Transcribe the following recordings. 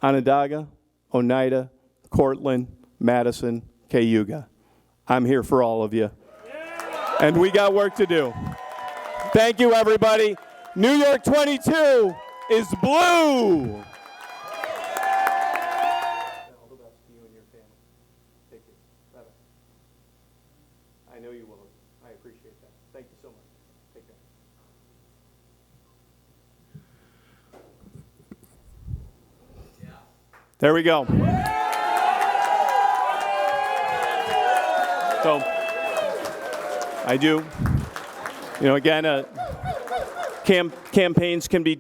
Onondaga, Oneida, Cortland, Madison, Cayuga. I'm here for all of you. And we got work to do. Thank you, everybody. New York 22 is blue. I know you will. I appreciate that. Thank you so much. Take care. There we go. So, I do. You know, again, campaigns can be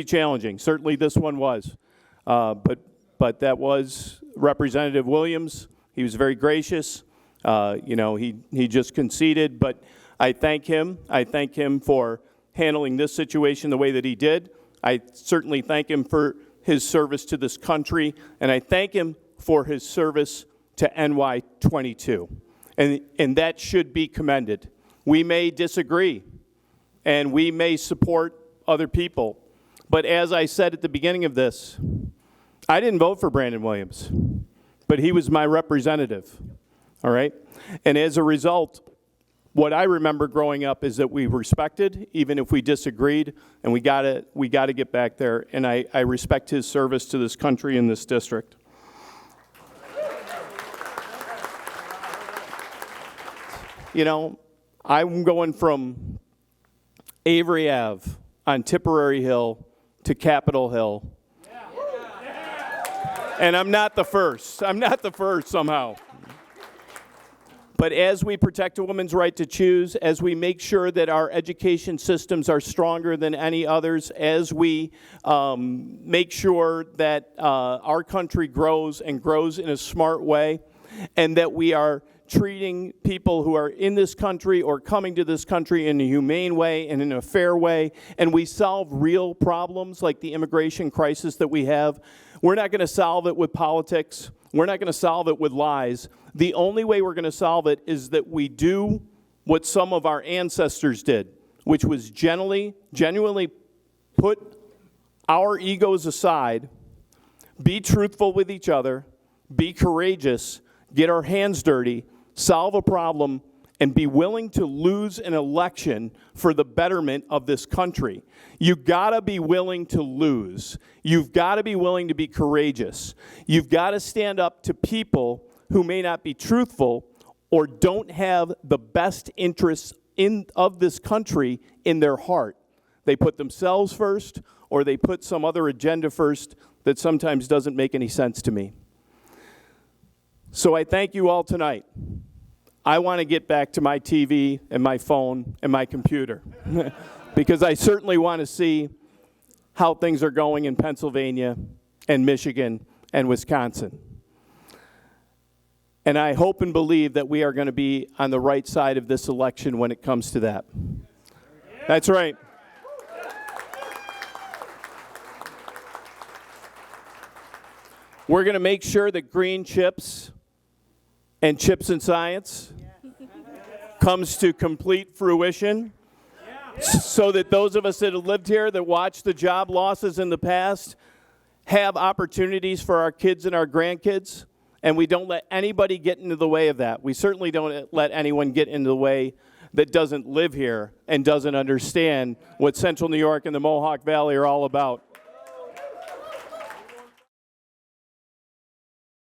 challenging. Certainly, this one was, but that was Representative Williams. He was very gracious. You know, he just conceded, but I thank him. I thank him for handling this situation the way that he did. I certainly thank him for his service to this country, and I thank him for his service to NY-22, and that should be commended. We may disagree, and we may support other people, but as I said at the beginning of this, I didn't vote for Brandon Williams, but he was my representative, all right? And as a result, what I remember growing up is that we respected, even if we disagreed, and we gotta get back there, and I respect his service to this country and this district. You know, I'm going from Avery Ave on Tipperary Hill to Capitol Hill. And I'm not the first. I'm not the first somehow. But as we protect a woman's right to choose, as we make sure that our education systems are stronger than any others, as we make sure that our country grows and grows in a smart way, and that we are treating people who are in this country or coming to this country in a humane way and in a fair way, and we solve real problems like the immigration crisis that we have. We're not going to solve it with politics. We're not going to solve it with lies. The only way we're going to solve it is that we do what some of our ancestors did, which was genuinely put our egos aside, be truthful with each other, be courageous, get our hands dirty, solve a problem, and be willing to lose an election for the betterment of this country. You've got to be willing to lose. You've got to be willing to be courageous. You've got to stand up to people who may not be truthful or don't have the best interests of this country in their heart. They put themselves first, or they put some other agenda first that sometimes doesn't make any sense to me. So I thank you all tonight. I want to get back to my TV and my phone and my computer because I certainly want to see how things are going in Pennsylvania and Michigan and Wisconsin. And I hope and believe that we are going to be on the right side of this election when it comes to that. That's right. We're going to make sure that green chips and chips and science comes to complete fruition so that those of us that have lived here, that watched the job losses in the past, have opportunities for our kids and our grandkids, and we don't let anybody get into the way of that. We certainly don't let anyone get into the way that doesn't live here and doesn't understand what Central New York and the Mohawk Valley are all about.